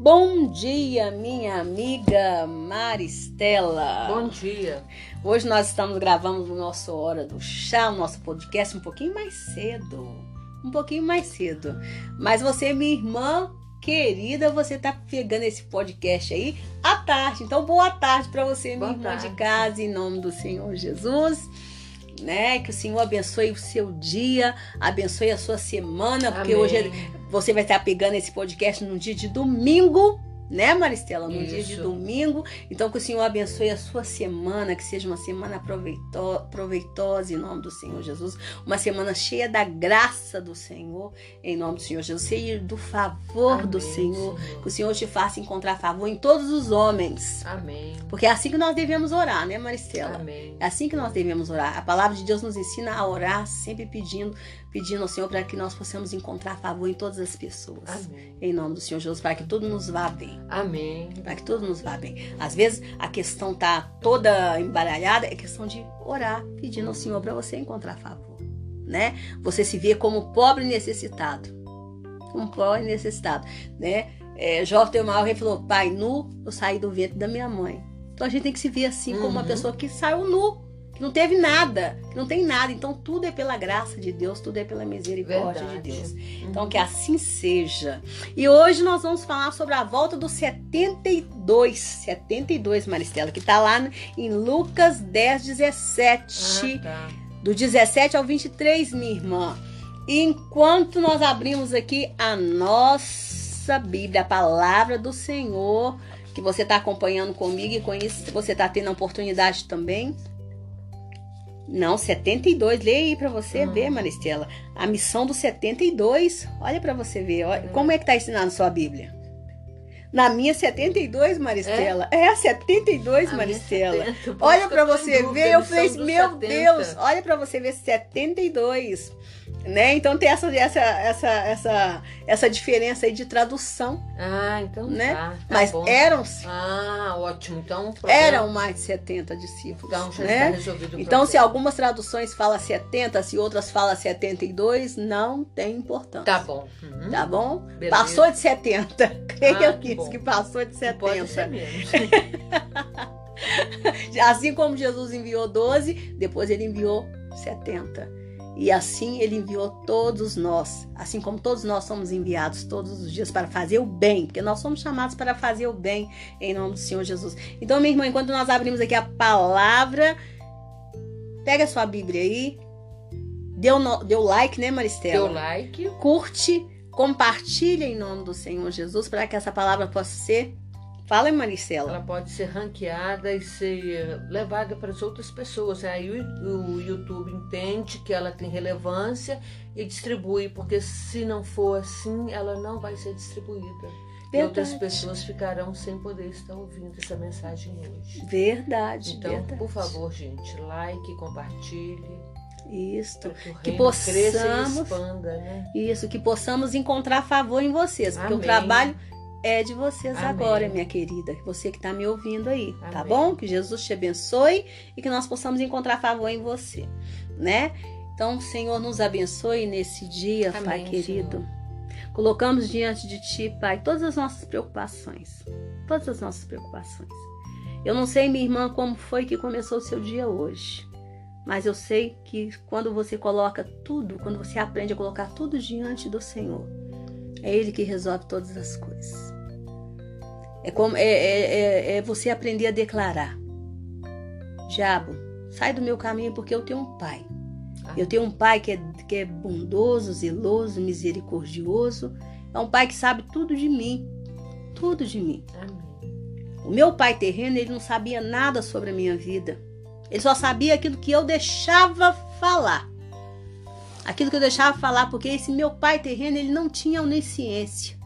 Bom dia, minha amiga Maristela. Bom dia. Hoje nós estamos gravando o nosso Hora do Chá, o nosso podcast um pouquinho mais cedo. Mas você, minha irmã querida, você tá pegando esse podcast aí à tarde. Então, boa tarde para você, minha irmã de casa, em nome do Senhor Jesus. Né? Que o Senhor abençoe o seu dia, abençoe a sua semana, porque Amém. Hoje você vai estar pegando esse podcast num dia de domingo, né, Maristela? Num dia de domingo. Então, que o Senhor abençoe a sua semana, que seja uma semana proveitosa em nome do Senhor Jesus, uma semana cheia da graça do Senhor, em nome do Senhor Jesus, cheia do favor Amém, do Senhor, Senhor. que o Senhor te faça encontrar favor em todos os homens. Amém. Porque é assim que nós devemos orar, né, Maristela? Amém. É assim que nós devemos orar. A palavra de Deus nos ensina a orar, sempre pedindo ao Senhor para que nós possamos encontrar favor em todas as pessoas. Amém. Em nome do Senhor Jesus, para que tudo nos vá bem. Amém. Para que tudo nos vá bem. Às vezes a questão tá toda embaralhada, é questão de orar, pedindo ao Senhor para você encontrar favor, né? Você se vê como pobre e necessitado. Né? Jó Teomal falou: Pai, nu eu saí do ventre da minha mãe. Então a gente tem que se ver assim como uma pessoa que saiu nu, que não teve nada, que não tem nada. Então tudo é pela graça de Deus, tudo é pela misericórdia de Deus. Então que assim seja. E hoje nós vamos falar sobre a volta do 72, Maristela, que está lá em Lucas 10, 17. Do 17 ao 23, minha irmã. E enquanto nós abrimos aqui a nossa Bíblia, a palavra do Senhor, que você está acompanhando comigo e com isso você está tendo a oportunidade também. Não, 72, leia aí para você ver, Maristela. A missão do 72, olha para você ver. Olha, como é que está ensinando sua Bíblia? Na minha 72, Maristela. É 72, Maristela. 70, olha para você ver, eu falei, meu 70. Deus, olha para você ver 72. Né? Então tem essa diferença aí de tradução. Então né? tá Mas bom. Eram ótimo. Então, eram mais de 70 discípulos. Então já né? está resolvido o Então, problema. se algumas traduções falam 70, se outras falam 72, não tem importância. Tá bom. Tá bom? Beleza. Passou de 70. Creio que que passou de 70. Pode ser menos. Assim como Jesus enviou 12, depois ele enviou 70. E assim ele enviou todos nós, assim como todos nós somos enviados todos os dias para fazer o bem, porque nós somos chamados para fazer o bem em nome do Senhor Jesus. Então, minha irmã, enquanto nós abrimos aqui a palavra, pega a sua Bíblia aí, deu like, né, Maristela? Deu like. Curte, compartilha em nome do Senhor Jesus para que essa palavra possa ser... Fala, Maristela. Ela pode ser ranqueada e ser levada para as outras pessoas. Aí o YouTube entende que ela tem relevância e distribui, porque se não for assim, ela não vai ser distribuída. Verdade. E outras pessoas ficarão sem poder estar ouvindo essa mensagem hoje. Verdade. Então, verdade. por favor, gente, like, compartilhe. Isso, que possamos cresça e expanda, né? Isso, que possamos encontrar favor em vocês, porque o trabalho é de vocês agora, minha querida, você que está me ouvindo aí, tá bom? Que Jesus te abençoe e que nós possamos encontrar favor em você, né? Então, o Senhor nos abençoe nesse dia, Pai querido. Senhor. Colocamos diante de Ti, Pai, todas as nossas preocupações. Eu não sei, minha irmã, como foi que começou o seu dia hoje, mas eu sei que quando você coloca tudo, quando você aprende a colocar tudo diante do Senhor, é Ele que resolve todas as coisas. É você aprender a declarar: Diabo, sai do meu caminho, porque eu tenho um Pai. Eu tenho um Pai que é bondoso, zeloso, misericordioso. É um Pai que sabe tudo de mim. Tudo de mim. Amém. O meu pai terreno, ele não sabia nada sobre a minha vida. Ele só sabia aquilo que eu deixava falar. Aquilo que eu deixava falar, porque esse meu pai terreno, ele não tinha onisciência.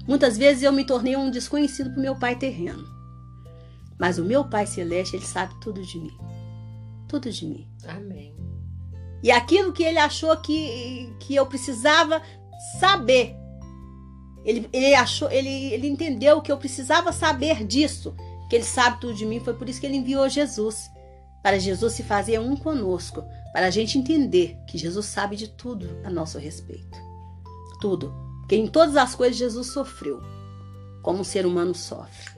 Muitas vezes eu me tornei um desconhecido para o meu pai terreno. Mas o meu pai celeste, ele sabe tudo de mim. Tudo de mim. Amém. E aquilo que ele achou que eu precisava saber, ele entendeu que eu precisava saber disso, que ele sabe tudo de mim. Foi por isso que ele enviou Jesus, para Jesus se fazer um conosco, para a gente entender que Jesus sabe de tudo a nosso respeito. Tudo. Porque em todas as coisas Jesus sofreu. como um ser humano sofre.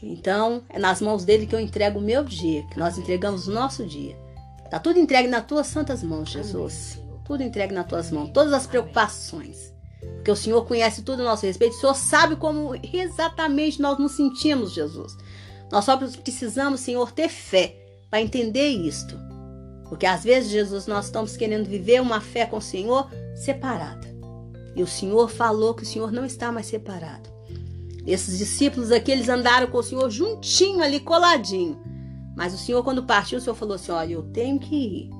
Então, é nas mãos dele que eu entrego o meu dia, que nós entregamos o nosso dia. Tá tudo entregue nas tuas santas mãos, Jesus. Tudo entregue nas tuas mãos, todas as preocupações. Porque o Senhor conhece tudo a nosso respeito. O Senhor sabe como exatamente nós nos sentimos, Jesus. Nós só precisamos, Senhor, ter fé para entender isto. Porque às vezes, Jesus, nós estamos querendo viver uma fé com o Senhor separada. E o Senhor falou que o Senhor não está mais separado. Esses discípulos aqui, eles andaram com o Senhor juntinho ali, coladinho. Mas o Senhor, quando partiu, o Senhor falou assim, olha, eu tenho que ir,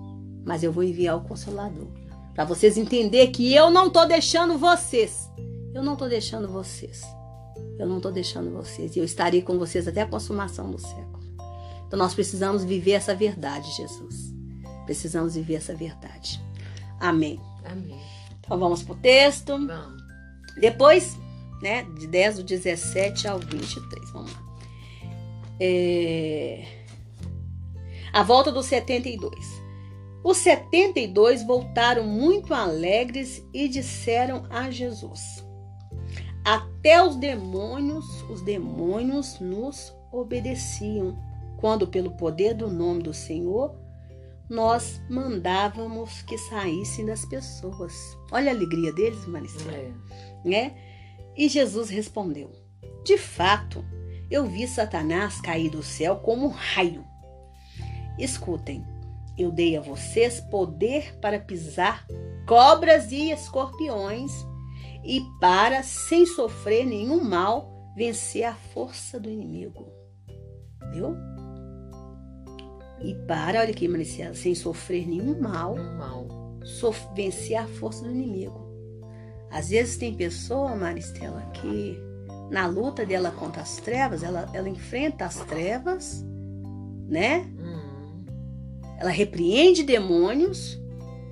mas eu vou enviar o Consolador. Para vocês entenderem que eu não estou deixando vocês. Eu não estou deixando vocês. Eu não estou deixando vocês. E eu estarei com vocês até a consumação do século. Então nós precisamos viver essa verdade, Jesus. Precisamos viver essa verdade. Amém. Amém. Então vamos para o texto. Vamos. Depois, né, de 10 do 17 ao 23. Vamos lá. A volta dos 72. Os 72 voltaram muito alegres e disseram a Jesus: até os demônios nos obedeciam, quando pelo poder do nome do Senhor nós mandávamos que saíssem das pessoas. Olha a alegria deles, Maricela. Né? E Jesus respondeu: de fato, eu vi Satanás cair do céu como um raio. Escutem, eu dei a vocês poder para pisar cobras e escorpiões e para, sem sofrer nenhum mal, vencer a força do inimigo. Viu? E para, olha aqui, Maricela, sem sofrer nenhum mal, vencer a força do inimigo. Às vezes tem pessoa, Maristela, que na luta dela contra as trevas, ela enfrenta as trevas, né? Ela repreende demônios,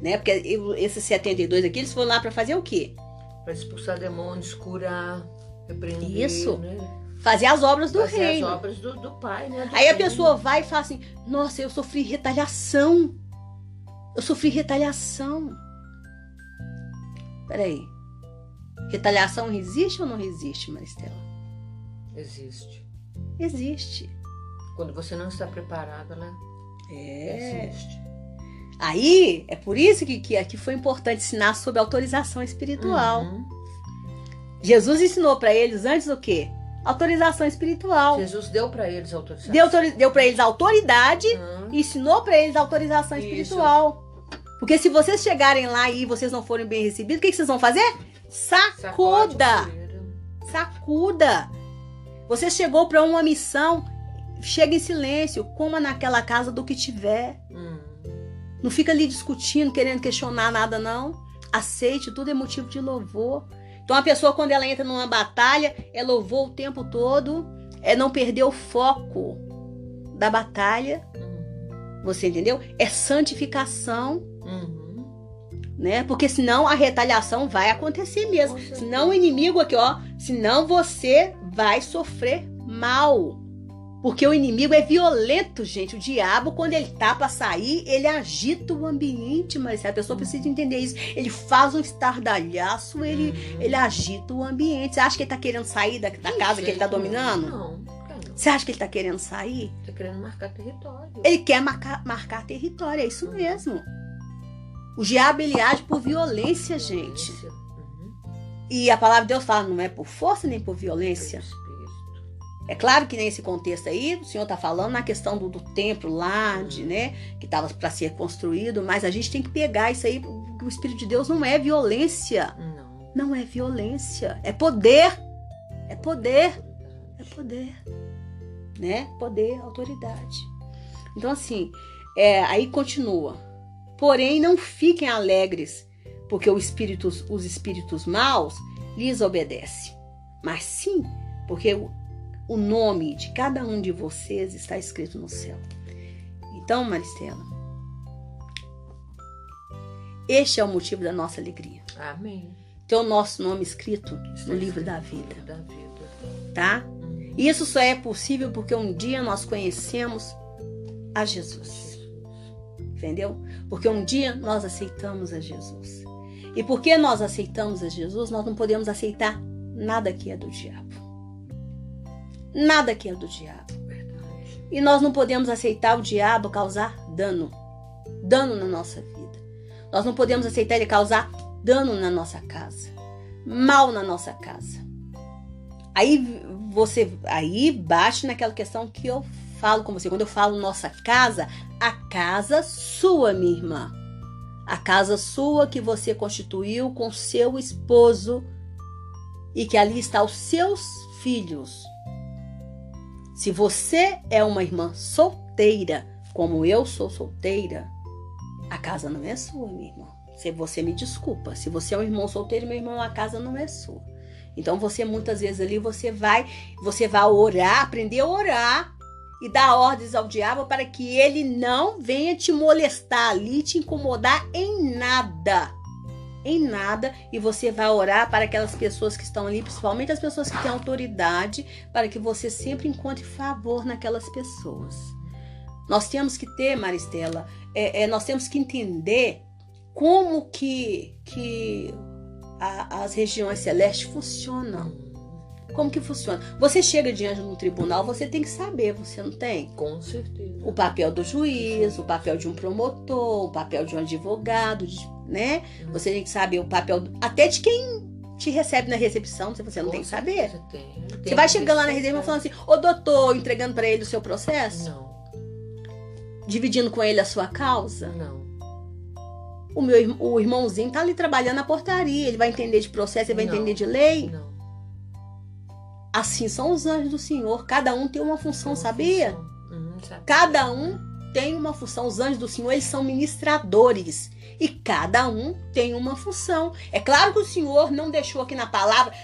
né? Porque esses 72 aqui, eles foram lá para fazer o quê? Para expulsar demônios, curar, repreender. Isso. Né? Fazer as obras do fazer reino. As obras do Pai, né? Aí a pessoa vai e fala assim: nossa, eu sofri retaliação. Eu sofri retaliação. Peraí. Retaliação existe ou não existe, Maristela? Existe. Existe. Quando você não está preparada, né? Existe. Aí, é por isso que aqui foi importante ensinar sobre autorização espiritual. Jesus ensinou para eles antes o quê? Autorização espiritual. Jesus deu para eles autorização. Deu para eles autoridade e ensinou para eles autorização espiritual. Porque se vocês chegarem lá e vocês não forem bem recebidos, o que vocês vão fazer? Sacuda. Sacuda. Você chegou para uma missão, chega em silêncio, coma naquela casa do que tiver. Não fica ali discutindo, querendo questionar nada, não. Aceite, tudo é motivo de louvor. Então a pessoa, quando ela entra numa batalha, é louvor o tempo todo, é não perder o foco da batalha. Você entendeu? É santificação. Né? Porque senão a retaliação vai acontecer mesmo. Senão o inimigo aqui, ó, senão você vai sofrer mal. Porque o inimigo é violento, gente. O diabo, quando ele tá para sair, ele agita o ambiente, mas a pessoa precisa entender isso. Ele faz um estardalhaço, ele agita o ambiente. Você acha que ele tá querendo sair da casa que ele tá dominando? Não. Você acha que ele tá querendo sair? Tá querendo marcar território. Ele quer marcar território, é isso mesmo. O diabo, ele age por violência, gente. E a palavra de Deus fala, não é por força nem por violência. É claro que nesse contexto aí, o Senhor está falando na questão do templo lá, né, que estava para ser construído, mas a gente tem que pegar isso aí, porque o Espírito de Deus não é violência. Não é violência, é poder. É poder. É poder. Né? Poder, autoridade. Então assim, aí continua. Porém, não fiquem alegres, porque os espíritos maus lhes obedecem. Mas sim, porque o nome de cada um de vocês está escrito no céu. Então, Maristela, este é o motivo da nossa alegria. Amém. Ter o nosso nome escrito no livro da vida. Tá? Isso só é possível porque um dia nós conhecemos a Jesus. Entendeu? Porque um dia nós aceitamos a Jesus. E porque nós aceitamos a Jesus, nós não podemos aceitar nada que é do diabo. Nada que é do diabo. Verdade. E nós não podemos aceitar o diabo causar dano. Dano na nossa vida. Nós não podemos aceitar ele causar dano na nossa casa. Mal na nossa casa. Aí bate naquela questão que eu falo com você. Quando eu falo nossa casa, a casa sua, minha irmã. A casa sua que você constituiu com seu esposo e que ali está os seus filhos. Se você é uma irmã solteira, como eu sou solteira, a casa não é sua, minha irmã. Se você me desculpa. Se você é um irmão solteiro, meu irmão, a casa não é sua. Então você muitas vezes ali você vai orar, aprender a orar e dar ordens ao diabo para que ele não venha te molestar ali, te incomodar em nada. Em nada. E você vai orar para aquelas pessoas que estão ali, principalmente as pessoas que têm autoridade, para que você sempre encontre favor naquelas pessoas. Nós temos que ter, Maristela, nós temos que entender como que as regiões celestes funcionam. Como que funciona? Você chega diante de um tribunal, você tem que saber, você não tem? Com certeza. O papel do juiz, o papel de um promotor, o papel de um advogado, né? Você tem que saber o papel até de quem te recebe na recepção, se você não tem que saber. Você vai chegando lá na recepção falando assim, ô doutor, entregando para ele o seu processo? Não. Dividindo com ele a sua causa? Não. O irmãozinho tá ali trabalhando na portaria, ele vai entender de processo, ele vai entender de lei? Não. Assim são os anjos do Senhor, cada um tem uma função, sabia? Sabia? Cada um tem uma função, os anjos do Senhor, eles são ministradores, e cada um tem uma função. É claro que o Senhor não deixou aqui na palavra,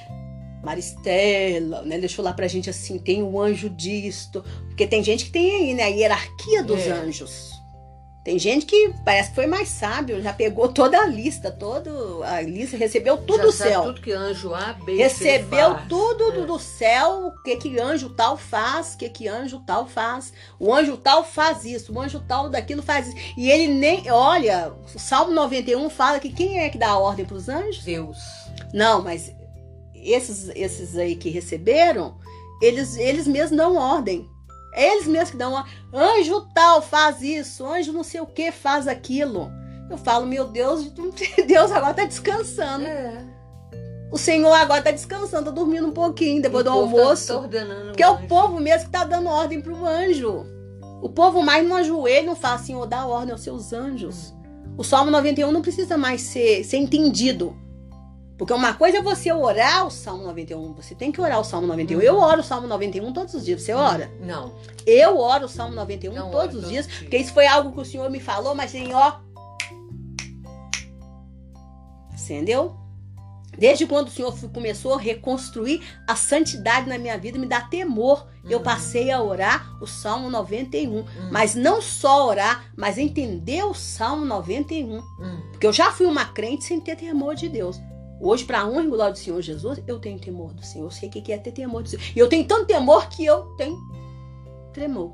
Maristela, né? Deixou lá pra gente assim, tem o anjo disto, porque tem gente que tem aí, né, a hierarquia dos anjos. Tem gente que parece que foi mais sábio, já pegou toda a lista, recebeu tudo do céu. Tudo que anjo A, B, recebeu faz. Tudo do céu, o que anjo tal faz, o que anjo tal faz. O anjo tal faz isso, o anjo tal daquilo faz isso. E ele nem, olha, o Salmo 91 fala que quem é que dá a ordem para os anjos? Deus. Não, mas esses aí que receberam, eles mesmos dão ordem. Eles mesmos que dão uma... Anjo tal faz isso, anjo não sei o que faz aquilo. Eu falo, meu Deus, Deus agora tá descansando. O Senhor agora tá descansando, tá dormindo um pouquinho depois do almoço. Tá ordenando porque é o povo mesmo que tá dando ordem pro anjo. O povo mais não ajoelha, não fala assim, dá ordem aos seus anjos. O Salmo 91 não precisa mais ser entendido. Porque uma coisa é você orar o Salmo 91. Você tem que orar o Salmo 91. Eu oro o Salmo 91 todos os dias. Você ora? Não. Eu oro o Salmo 91 não todos os dias. Porque isso foi algo que o Senhor me falou, mas assim, entendeu? Desde quando o Senhor começou a reconstruir a santidade na minha vida, me dá temor. Eu passei a orar o Salmo 91. Mas não só orar, mas entender o Salmo 91. Porque eu já fui uma crente sem ter temor de Deus. Hoje, para a honra e glória do Senhor Jesus, eu tenho temor do Senhor. Eu sei o que é ter temor do Senhor. E eu tenho tanto temor que eu tenho tremor.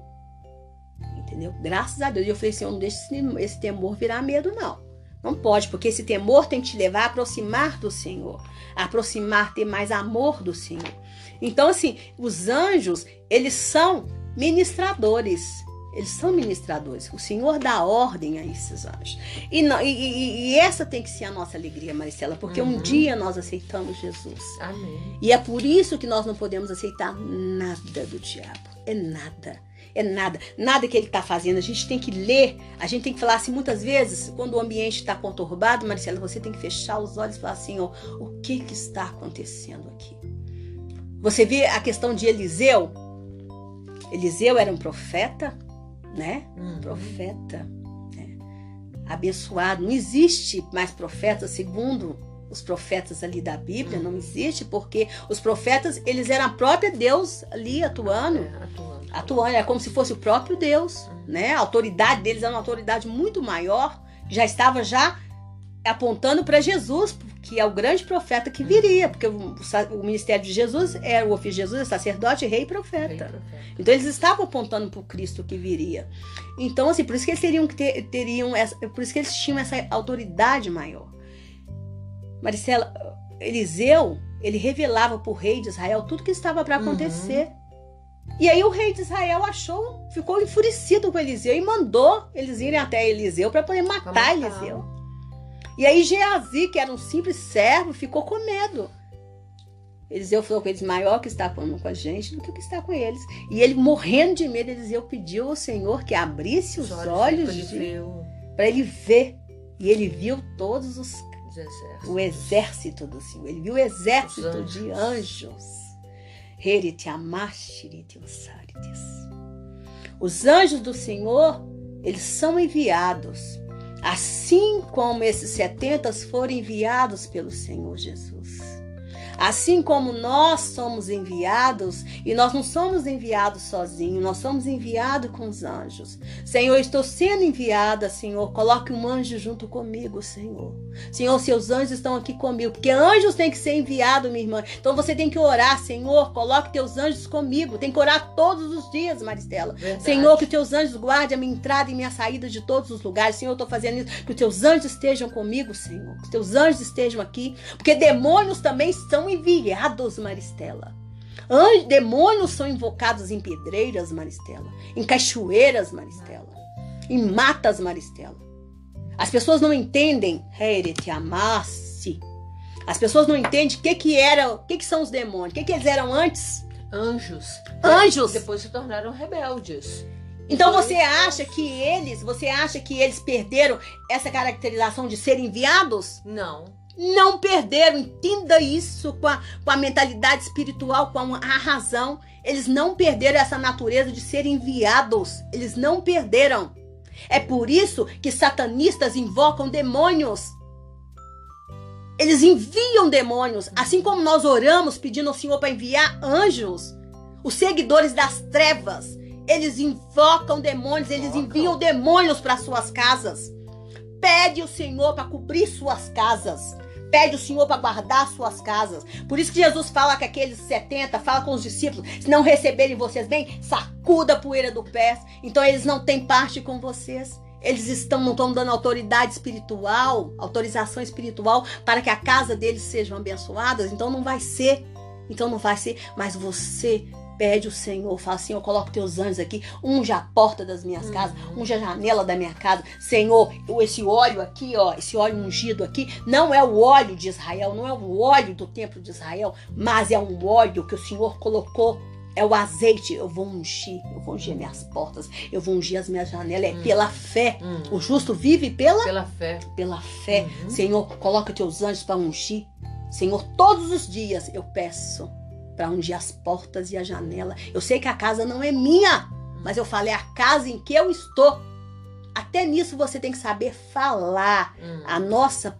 Entendeu? Graças a Deus. E eu falei, Senhor, não deixe esse temor virar medo, não. Não pode, porque esse temor tem que te levar a aproximar do Senhor. A aproximar, ter mais amor do Senhor. Então, assim, os anjos, eles são ministradores. Eles são ministradores. O Senhor dá ordem a esses anjos. E essa tem que ser a nossa alegria, Maristela, porque um dia nós aceitamos Jesus. Amém. E é por isso que nós não podemos aceitar nada do diabo. É nada. É nada. Nada que ele está fazendo. A gente tem que ler. A gente tem que falar assim, muitas vezes, quando o ambiente está conturbado, Maristela, você tem que fechar os olhos e falar assim, o que está acontecendo aqui? Você vê a questão de Eliseu? Eliseu era um profeta, né? Profeta, né? Abençoado. Não existe mais profeta segundo os profetas ali da Bíblia, não existe, porque os profetas, eles eram a própria Deus ali atuando. É como se fosse o próprio Deus, né? A autoridade deles era uma autoridade muito maior, já estava apontando para Jesus, que é o grande profeta que viria, porque o ministério de Jesus era o ofício de Jesus, é sacerdote, rei e profeta. Então eles estavam apontando para o Cristo que viria. Então, assim, por isso que eles por isso que eles tinham essa autoridade maior. Maristela, Eliseu, ele revelava para o rei de Israel tudo que estava para acontecer. E aí o rei de Israel ficou enfurecido com Eliseu e mandou eles irem até Eliseu para poder matar Eliseu. E aí Geazi, que era um simples servo, ficou com medo. Eliseu falou com eles, maior que está com a gente do que o que está com eles. E ele, morrendo de medo, Eliseu pediu ao Senhor que abrisse os olhos para ele ver. E ele viu todos o exército do Senhor. Ele viu o exército de anjos. Os anjos do Senhor, eles são enviados. Assim como esses 70 foram enviados pelo Senhor Jesus. Assim como nós somos enviados, e nós não somos enviados sozinhos, nós somos enviados com os anjos. Senhor, eu estou sendo enviada, Senhor, coloque um anjo junto comigo, Senhor. Senhor, seus anjos estão aqui comigo, porque anjos têm que ser enviados, minha irmã. Então você tem que orar, Senhor, coloque teus anjos comigo. Tem que orar todos os dias, Maristela. Verdade. Senhor, que os teus anjos guardem a minha entrada e minha saída de todos os lugares. Senhor, eu estou fazendo isso, que os teus anjos estejam comigo, Senhor. Que os teus anjos estejam aqui, porque demônios também são enviados, Maristela. Demônios são invocados em pedreiras, Maristela, em cachoeiras, Maristela, em matas, Maristela. As pessoas não entendem, as pessoas não entendem o que são os demônios, o que eles eram antes? Anjos. Anjos. Depois se tornaram rebeldes. Então você acha que eles perderam essa caracterização de serem enviados? Não perderam, entenda isso com a mentalidade espiritual, com a razão. Eles não perderam essa natureza de serem enviados. Eles não perderam. É por isso que satanistas invocam demônios. Eles enviam demônios. Assim como nós oramos pedindo ao Senhor para enviar anjos, os seguidores das trevas, eles invocam demônios, eles enviam demônios para suas casas. Pede o Senhor para cobrir suas casas. Pede o Senhor para guardar suas casas. Por isso que Jesus fala que aqueles 70, fala com os discípulos, se não receberem vocês bem, sacuda a poeira do pé. Então eles não têm parte com vocês. Eles não estão dando autorização espiritual para que a casa deles sejam abençoadas. Então não vai ser. Mas você pede o Senhor, fala, Senhor, coloca teus anjos aqui, unja a porta das minhas casas, unja a janela da minha casa. Senhor, esse óleo aqui, esse óleo ungido aqui, não é o óleo de Israel, não é o óleo do templo de Israel, mas é um óleo que o Senhor colocou, é o azeite. Eu vou ungir minhas portas, eu vou ungir as minhas janelas, é pela fé. O justo vive pela fé. Senhor, coloca teus anjos para ungir. Senhor, todos os dias eu peço para ungir as portas e a janela. Eu sei que a casa não é minha, mas eu falei a casa em que eu estou. Até nisso você tem que saber falar. A nossa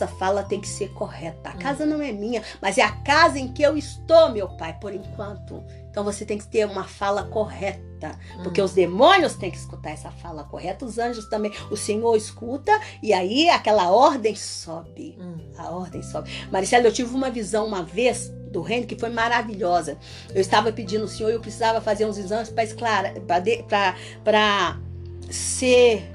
fala tem que ser correta. A casa não é minha, mas é a casa em que eu estou, meu Pai, por enquanto. Então você tem que ter uma fala correta, porque os demônios têm que escutar essa fala correta, os anjos também. O Senhor escuta e aí aquela ordem sobe. A ordem sobe. Maricela, eu tive uma visão uma vez do reino que foi maravilhosa. Eu estava pedindo ao Senhor, eu precisava fazer uns exames para ser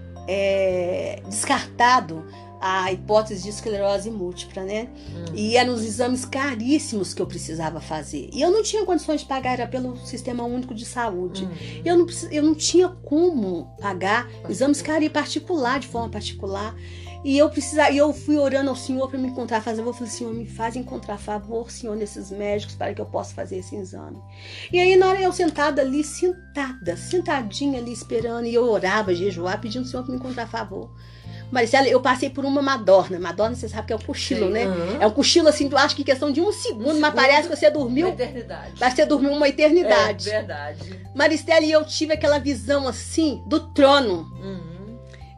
descartado a hipótese de esclerose múltipla, né? E eram os exames caríssimos que eu precisava fazer. E eu não tinha condições de pagar, era pelo Sistema Único de Saúde. Eu não tinha como pagar exames caros particular, de forma particular. E eu fui orando ao Senhor para me encontrar favor. Eu falei, Senhor, me faz encontrar favor, Senhor, nesses médicos, para que eu possa fazer esse exame. E aí, na hora eu sentadinha ali, esperando, e eu orava, jejuava, pedindo ao Senhor para me encontrar favor. Maricela, eu passei por uma Madorna. Madorna, você sabe que é um cochilo, né? É um cochilo assim, tu acha que em questão de um segundo, mas parece que você dormiu. Uma eternidade. Mas você dormiu uma eternidade. É verdade. Maricela, e eu tive aquela visão assim, do trono.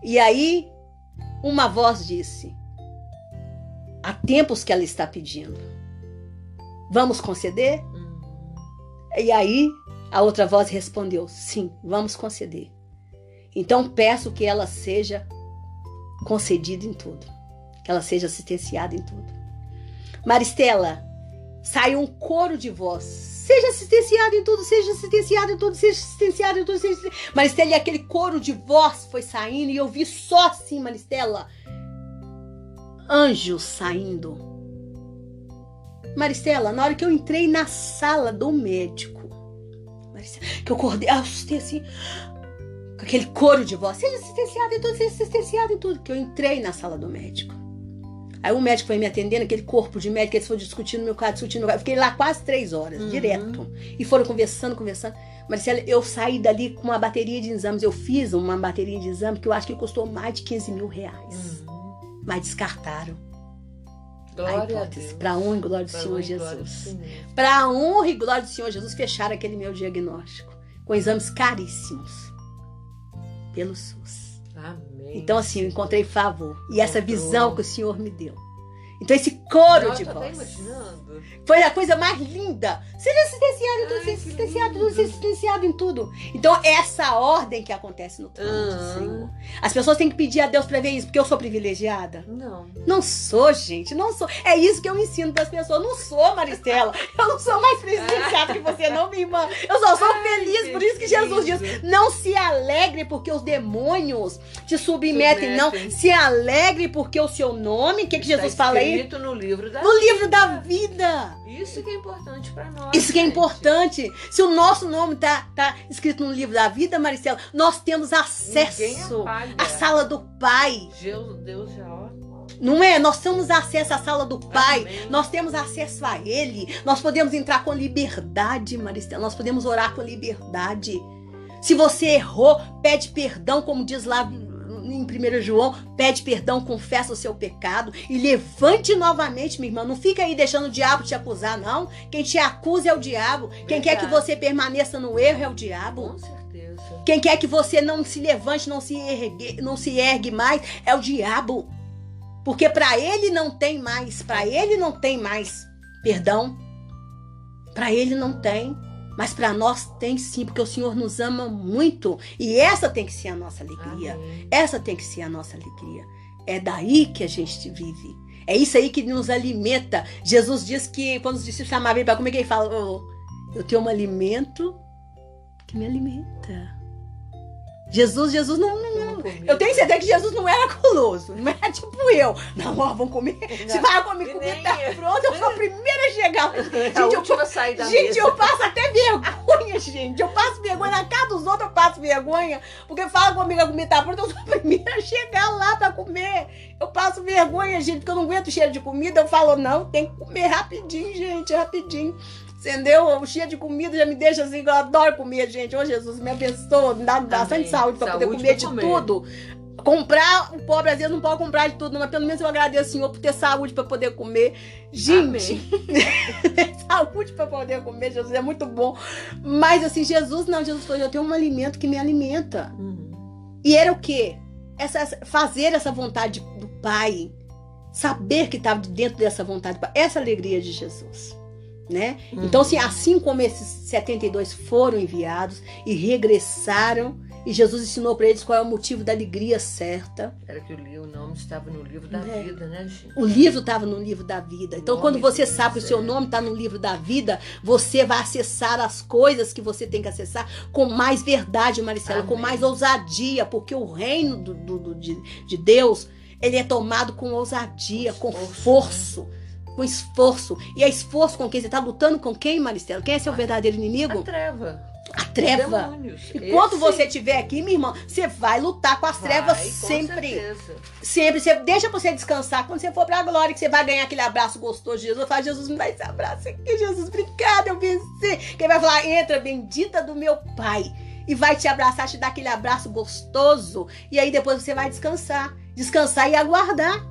E aí, uma voz disse: há tempos que ela está pedindo. Vamos conceder? E aí, a outra voz respondeu: sim, vamos conceder. Então, peço que ela seja concedida em tudo, que ela seja assistenciada em tudo. Maristela, saiu um coro de voz: seja assistenciada em tudo, seja assistenciada em tudo, seja assistenciada em tudo, Maristela, e aquele coro de voz foi saindo, e eu vi só assim, Maristela, anjos saindo. Maristela, na hora que eu entrei na sala do médico, Maricela, que eu acordei, assustei assim, com aquele coro de voz, seja assistenciado em tudo, que eu entrei na sala do médico. Aí o médico foi me atendendo, aquele corpo de médico, eles foram discutindo meu caso, Fiquei lá quase 3 horas, direto. E foram conversando. Maricela, eu saí dali com uma bateria de exames. Eu fiz uma bateria de exames que eu acho que custou mais de 15 mil reais. Mas descartaram. Glória a Deus. Para honra e glória do Senhor Jesus. Para honra e glória do Senhor Jesus, fecharam aquele meu diagnóstico. Com exames caríssimos. Pelo SUS. Amém. Então, assim, eu encontrei favor. E essa visão que o Senhor me deu. Então, esse coro de voz foi a coisa mais linda. Seja assistenciado em tudo, seja assistenciado em tudo, seja assistenciado em tudo. Então, essa ordem que acontece no trono do Senhor. As pessoas têm que pedir a Deus para ver isso, porque eu sou privilegiada? Não. Não sou, gente, não sou. É isso que eu ensino para as pessoas. Não sou, Maristela. Eu não sou mais privilegiada que você, não, minha irmã. Eu só sou feliz, por isso que Jesus diz, não se alegre porque os demônios te submetem, não. Se alegre porque o seu nome, o que Jesus fala aí? No livro da vida. Isso que é importante para nós. Isso que é importante. Se o nosso nome tá escrito no livro da vida, Maricela, nós temos acesso à sala do Pai. Deus já ó. Não é? Nós temos acesso à sala do Pai. Amém. Nós temos acesso a Ele. Nós podemos entrar com liberdade, Maricela. Nós podemos orar com liberdade. Se você errou, pede perdão, como diz lá em 1 João, pede perdão, confessa o seu pecado e levante novamente, minha irmã. Não fica aí deixando o diabo te acusar, não. Quem te acusa é o diabo. Verdade. Quem quer que você permaneça no erro é o diabo. Com certeza. Quem quer que você não se levante, não se ergue mais é o diabo. Porque para ele não tem mais, perdão. Para ele não tem. Mas para nós tem sim, porque o Senhor nos ama muito. E essa tem que ser a nossa alegria. Amém. Essa tem que ser a nossa alegria. É daí que a gente vive. É isso aí que nos alimenta. Jesus diz que quando os discípulos chamavam ele para comer, ele fala, eu tenho um alimento que me alimenta. Jesus não. Eu tenho certeza que Jesus não era guloso. Não era tipo eu. Não, vamos comer. Se vai comer, comida tá pronta, eu sou a primeira a chegar. Gente, eu passo até vergonha, gente. Eu passo vergonha. Na casa dos outros eu passo vergonha. Porque fala comigo, a comida tá pronta, eu sou a primeira a chegar lá pra comer. Eu passo vergonha, gente, porque eu não aguento o cheiro de comida. Eu falo, não, tem que comer rapidinho, gente, rapidinho. Entendeu? O cheiro de comida já me deixa assim, eu adoro comer, gente. Ô, Jesus, me abençoa, me dá bastante saúde para poder comer de tudo. Comprar, o pobre às vezes não pode comprar de tudo, mas pelo menos eu agradeço ao Senhor por ter saúde para poder comer. Gente, saúde para poder comer, Jesus, é muito bom. Mas assim, Jesus falou, eu tenho um alimento que me alimenta. E era o quê? Fazer essa vontade do Pai. Saber que estava dentro dessa vontade do Pai. Essa alegria de Jesus. Né? Então, assim como esses 72 foram enviados e regressaram, e Jesus ensinou para eles qual é o motivo da alegria certa. Era que o nome estava no livro da vida, né, gente? O livro estava no livro da vida. Então, quando você sabe que o seu nome está no livro da vida, você vai acessar as coisas que você tem que acessar com mais verdade, Maricela, com mais ousadia, porque o reino de Deus, ele é tomado com ousadia, com força. Com esforço. E é esforço com quem? Você está lutando com quem, Maricela? Quem é seu verdadeiro inimigo? A treva. A treva. Demônios. E quando você estiver aqui, minha irmã, você vai lutar com as trevas sempre. Sempre. Você deixa você descansar. Quando você for para a glória, que você vai ganhar aquele abraço gostoso de Jesus. Fala, Jesus, me dá esse abraço aqui, Jesus. Obrigada, eu venci. Quem vai falar, entra, bendita do meu Pai. E vai te abraçar, te dar aquele abraço gostoso. E aí depois você vai descansar. Descansar e aguardar.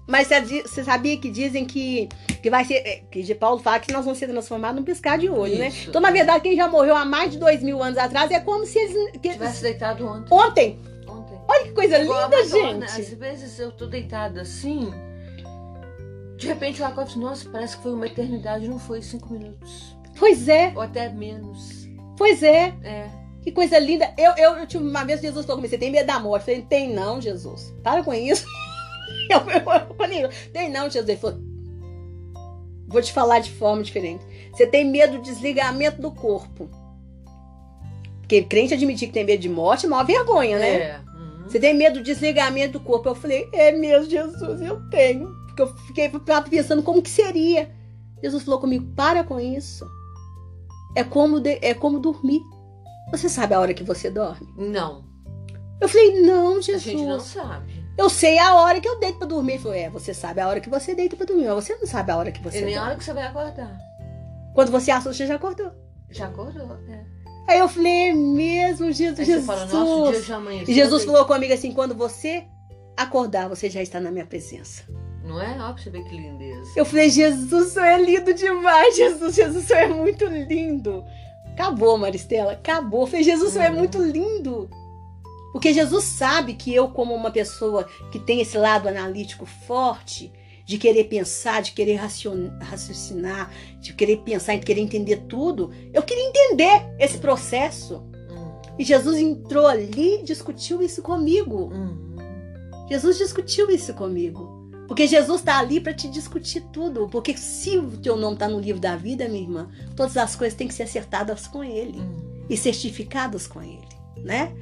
Mas você sabia que dizem que vai ser... Que Paulo fala que nós vamos ser transformados num piscar de olho, né? Então, na verdade, quem já morreu há mais de 2000 anos atrás é como se eles... Tivesse deitado ontem. Ontem. Olha que coisa linda, gente. Às vezes eu tô deitada assim, de repente eu acordo e nossa, parece que foi uma eternidade, não foi 5 minutos. Pois é. Ou até menos. Pois é. Que coisa linda. Eu tive uma vez, Jesus falou comigo, você tem medo da morte? Eu falei, tem não, Jesus. Para com isso. Eu falei, tem não, Jesus. Ele falou, vou te falar de forma diferente. Você tem medo do desligamento do corpo. Porque crente admitir que tem medo de morte é maior vergonha, né? Você tem medo do desligamento do corpo. Eu falei, é mesmo, Jesus, eu tenho. Porque eu fiquei pensando como que seria. Jesus falou comigo, para com isso. é como dormir. Você sabe a hora que você dorme? Não. Eu falei, não, Jesus. A gente não sabe. Eu sei a hora que eu deito pra dormir. Ele falou, você sabe a hora que você deita pra dormir, mas você não sabe a hora que você E nem dorme. a hora que você vai acordar. Quando você assusta, você já acordou. Já acordou, né? Aí eu falei, mesmo, Jesus. Aí você fala, nossa, o dia já amanheceu. E Jesus falou comigo assim, quando você acordar, você já está na minha presença. Não é? Ó, pra você ver que lindeza. Eu falei, Jesus, o Senhor é lindo demais, Jesus, o Senhor é muito lindo. Acabou, Maristela, acabou. Eu falei, Jesus, o Senhor é muito lindo. Porque Jesus sabe que eu, como uma pessoa que tem esse lado analítico forte, de querer pensar, de querer raciocinar, de querer pensar, de querer entender tudo, eu queria entender esse processo. E Jesus entrou ali e discutiu isso comigo. Jesus discutiu isso comigo. Porque Jesus está ali para te discutir tudo. Porque se o teu nome está no livro da vida, minha irmã, todas as coisas têm que ser acertadas com Ele e certificadas com Ele, né?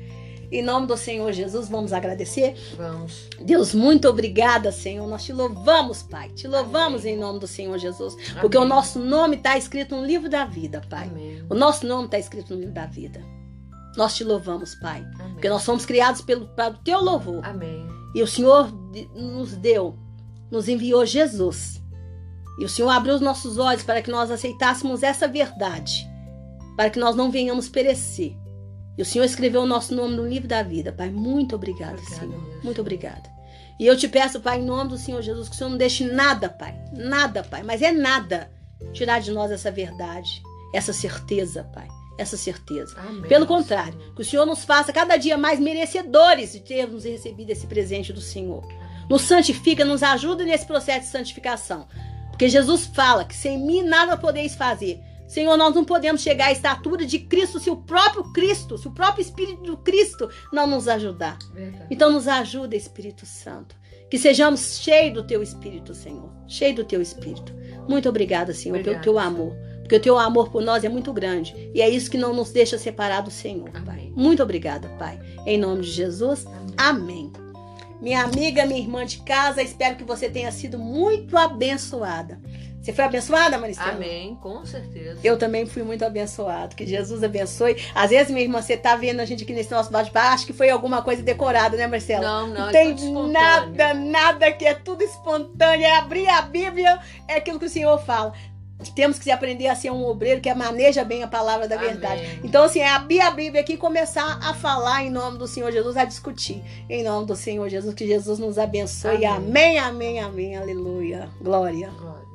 Em nome do Senhor Jesus, vamos agradecer? Vamos. Deus, muito obrigada, Senhor. Nós te louvamos, Pai. Te louvamos em nome do Senhor Jesus. Porque o nosso nome está escrito no livro da vida, Pai. Amém. O nosso nome está escrito no livro da vida. Nós te louvamos, Pai. Amém. Porque nós fomos criados para o teu louvor. Amém. E o Senhor nos enviou Jesus. E o Senhor abriu os nossos olhos para que nós aceitássemos essa verdade. Para que nós não venhamos perecer. E o Senhor escreveu o nosso nome no livro da vida, Pai. Muito obrigada, Senhor. Deus. Muito obrigada. E eu te peço, Pai, em nome do Senhor Jesus, que o Senhor não deixe nada, Pai. Nada, Pai. Mas é nada. Tirar de nós essa verdade. Essa certeza, Pai. Essa certeza. Amém. Pelo contrário, que o Senhor nos faça cada dia mais merecedores de termos recebido esse presente do Senhor. Nos santifica, nos ajuda nesse processo de santificação. Porque Jesus fala que sem mim nada podeis fazer. Senhor, nós não podemos chegar à estatura de Cristo se o próprio Espírito do Cristo não nos ajudar. Verdade. Então nos ajuda, Espírito Santo. Que sejamos cheios do Teu Espírito, Senhor. Cheio do Teu Espírito. Muito obrigada, Senhor, pelo Teu amor. Porque o Teu amor por nós é muito grande. E é isso que não nos deixa separar do Senhor, Pai. Amém. Muito obrigada, Pai. Em nome de Jesus, amém. Minha amiga, minha irmã de casa, espero que você tenha sido muito abençoada. Você foi abençoada, Maristela? Amém, com certeza. Eu também fui muito abençoado. Que Jesus abençoe. Às vezes, minha irmã, você tá vendo a gente aqui nesse nosso bate-papo, acho que foi alguma coisa decorada, né, Marcela? Não, tem é tudo nada que é tudo espontâneo. É abrir a Bíblia, é aquilo que o Senhor fala. Temos que aprender a ser um obreiro que maneja bem a palavra da verdade. Amém. Então, assim, é abrir a Bíblia aqui e começar a falar em nome do Senhor Jesus, a discutir em nome do Senhor Jesus. Que Jesus nos abençoe. Amém. Amém, amém, amém. Aleluia. Glória. Glória.